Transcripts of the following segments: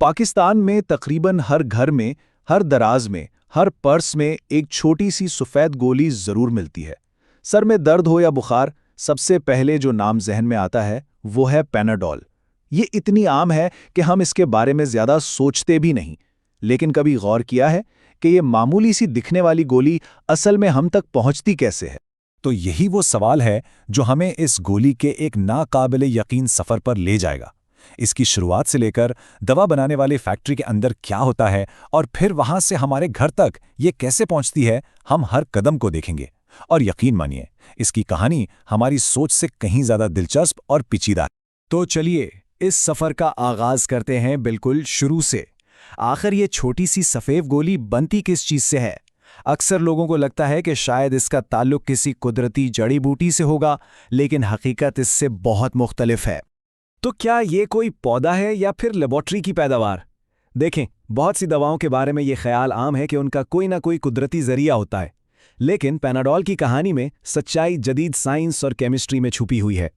पाकिस्तान में तकरीबन हर घर में, हर दराज में, हर पर्स में एक छोटी सी सफ़ेद गोली ज़रूर मिलती है। सर में दर्द हो या बुखार, सबसे पहले जो नाम जहन में आता है वो है पैनाडोल। ये इतनी आम है कि हम इसके बारे में ज़्यादा सोचते भी नहीं, लेकिन कभी गौर किया है कि ये मामूली सी दिखने वाली गोली असल में हम तक पहुंचती कैसे है? तो यही वो सवाल है जो हमें इस गोली के एक नाकाबिले यकीन सफ़र पर ले जाएगा। इसकी शुरुआत से लेकर दवा बनाने वाली फैक्ट्री के अंदर क्या होता है और फिर वहां से हमारे घर तक ये कैसे पहुंचती है, हम हर कदम को देखेंगे। और यकीन मानिए, इसकी कहानी हमारी सोच से कहीं ज़्यादा दिलचस्प और पेचीदा है। तो चलिए इस सफ़र का आगाज़ करते हैं बिल्कुल शुरू से। आखिर ये छोटी सी सफ़ेद गोली बनती किस चीज़ से है? अक्सर लोगों को लगता है कि शायद इसका ताल्लुक किसी कुदरती जड़ी बूटी से होगा, लेकिन हकीकत इससे बहुत मुख्तलिफ है। तो क्या ये कोई पौधा है या फिर लेबॉर्ट्री की पैदावार? देखें, बहुत सी दवाओं के बारे में ये ख्याल आम है कि उनका कोई ना कोई कुदरती जरिया होता है, लेकिन पैनाडोल की कहानी में सच्चाई जदीद साइंस और केमिस्ट्री में छुपी हुई है।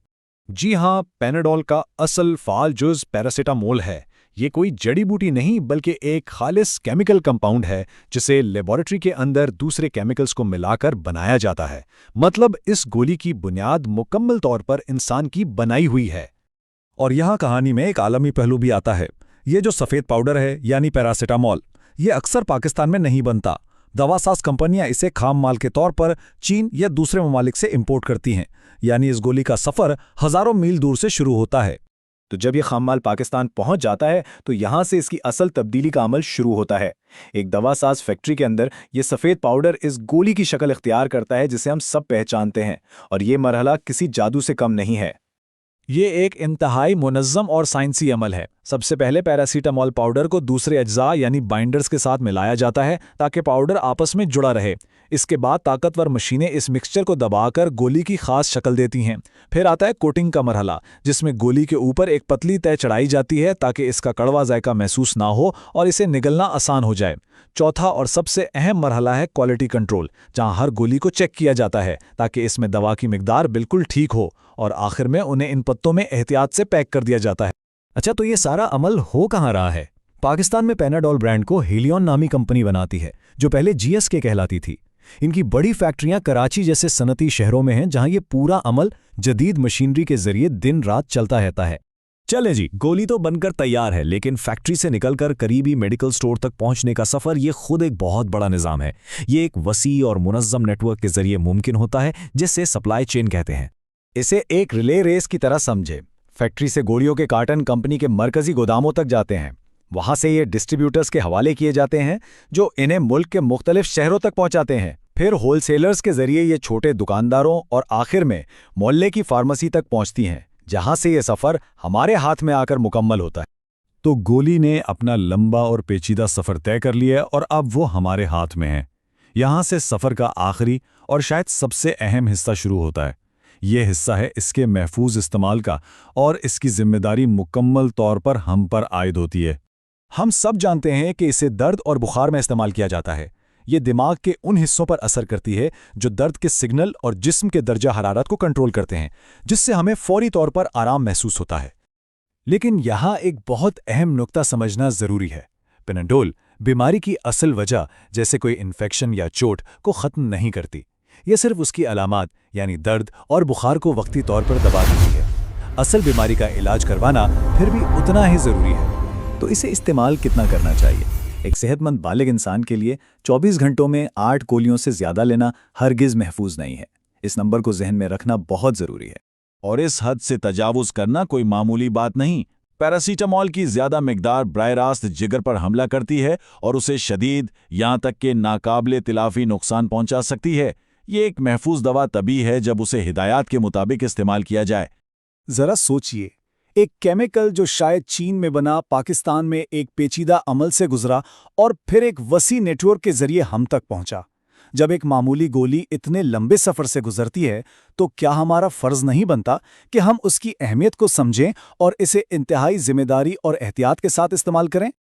जी हाँ, पैनाडोल का असल फ़ाल जुज़ पैरासिटामोल है। ये कोई जड़ी बूटी नहीं बल्कि एक खालिस केमिकल कंपाउंड है जिसे लेबॉरेटरी के अंदर दूसरे केमिकल्स को मिलाकर बनाया जाता है। मतलब इस गोली की बुनियाद मुकम्मल तौर पर इंसान की बनाई हुई है। और यहाँ कहानी में एक आलमी पहलू भी आता है। ये जो सफ़ेद पाउडर है यानी पैरासिटामोल, ये अक्सर पाकिस्तान में नहीं बनता। दवासाज कंपनियां इसे खाम माल के तौर पर चीन या दूसरे ममालिक से इंपोर्ट करती हैं। यानी इस गोली का सफ़र हज़ारों मील दूर से शुरू होता है। तो जब ये खाम माल पाकिस्तान पहुंच जाता है तो यहाँ से इसकी असल तब्दीली का अमल शुरू होता है। एक दवासाज फैक्ट्री के अंदर ये सफ़ेद पाउडर इस गोली की शक्ल इख्तियार करता है जिसे हम सब पहचानते हैं, और ये मरहला किसी जादू से कम नहीं है। ये एक इंतहाई मुनज़्ज़म और साइंसी अमल है। सबसे पहले पैरासीटामोल पाउडर को दूसरे अज्जा यानी बाइंडर्स के साथ मिलाया जाता है ताकि पाउडर आपस में जुड़ा रहे। इसके बाद ताकतवर मशीनें इस मिक्सचर को दबाकर गोली की खास शक्ल देती हैं। फिर आता है कोटिंग का मरहला, जिसमें गोली के ऊपर एक पतली तय चढ़ाई जाती है ताकि इसका कड़वा जायका महसूस ना हो और इसे निगलना आसान हो जाए। चौथा और सबसे अहम मरहला है क्वालिटी कंट्रोल, जहां हर गोली को चेक किया जाता है ताकि इसमें दवा की मिकदार बिल्कुल ठीक हो, और आखिर में उन्हें इन पत्तों में एहतियात से पैक कर दिया जाता है। अच्छा, तो ये सारा अमल हो कहाँ रहा है? पाकिस्तान में पैनाडोल ब्रांड को हेलियन नामी कंपनी बनाती है, जो पहले जीएसके कहलाती थी। इनकी बड़ी फैक्ट्रियां कराची जैसे सनती शहरों में हैं, जहां ये पूरा अमल जदीद मशीनरी के जरिए दिन रात चलता रहता है। चले जी, गोली तो बनकर तैयार है, लेकिन फैक्ट्री से निकलकर करीबी मेडिकल स्टोर तक पहुंचने का सफ़र ये खुद एक बहुत बड़ा निज़ाम है। ये एक वसी और मुनज़्ज़म नेटवर्क के जरिए मुमकिन होता है, जिससे सप्लाई चेन कहते हैं। इसे एक रिले रेस की तरह समझे। फैक्ट्री से गोलियों के कार्टन कंपनी के मरकजी गोदामों तक जाते हैं। वहां से ये डिस्ट्रीब्यूटर्स के हवाले किए जाते हैं, जो इन्हें मुल्क के मुख्तलिफ शहरों तक पहुंचाते हैं। फिर होलसेलर्स के जरिए ये छोटे दुकानदारों और आखिर में मोहल्ले की फार्मेसी तक पहुंचती हैं, जहां से ये सफ़र हमारे हाथ में आकर मुकम्मल होता है। तो गोली ने अपना लंबा और पेचीदा सफ़र तय कर लिया और अब वो हमारे हाथ में है। यहाँ से सफ़र का आखिरी और शायद सबसे अहम हिस्सा शुरू होता है। ये हिस्सा है इसके महफूज इस्तेमाल का, और इसकी जिम्मेदारी मुकम्मल तौर पर हम पर आयद होती है। हम सब जानते हैं कि इसे दर्द और बुखार में इस्तेमाल किया जाता है। ये दिमाग के उन हिस्सों पर असर करती है जो दर्द के सिग्नल और जिस्म के दर्जा हरारत को कंट्रोल करते हैं, जिससे हमें फौरी तौर पर आराम महसूस होता है। लेकिन यहाँ एक बहुत अहम नुक्ता समझना ज़रूरी है। पैनाडोल बीमारी की असल वजह जैसे कोई इन्फेक्शन या चोट को ख़त्म नहीं करती। ये सिर्फ उसकी अलामात यानी दर्द और बुखार को वक्ती तौर पर दबा देती है। असल बीमारी का इलाज करवाना फिर भी उतना ही ज़रूरी है। तो इसे इस्तेमाल कितना करना चाहिए? एक सेहतमंद बालिग इंसान के लिए 24 घंटों में 8 गोलियों से ज़्यादा लेना हरगिज़ महफूज नहीं है। इस नंबर को जहन में रखना बहुत ज़रूरी है। और इस हद से तजावुज़ करना कोई मामूली बात नहीं। पैरासीटामोल की ज़्यादा मिकदार बराह रास्त जिगर पर हमला करती है और उसे शदीद, यहाँ तक कि नाकाबिले तिलाफी नुकसान पहुँचा सकती है। ये एक महफूज दवा तभी है जब उसे हिदायत के मुताबिक इस्तेमाल किया जाए। ज़रा सोचिए, एक केमिकल जो शायद चीन में बना, पाकिस्तान में एक पेचीदा अमल से गुजरा और फिर एक वसी नेटवर्क के जरिए हम तक पहुंचा। जब एक मामूली गोली इतने लंबे सफ़र से गुजरती है, तो क्या हमारा फ़र्ज़ नहीं बनता कि हम उसकी अहमियत को समझें और इसे इंतहाई जिम्मेदारी और एहतियात के साथ इस्तेमाल करें?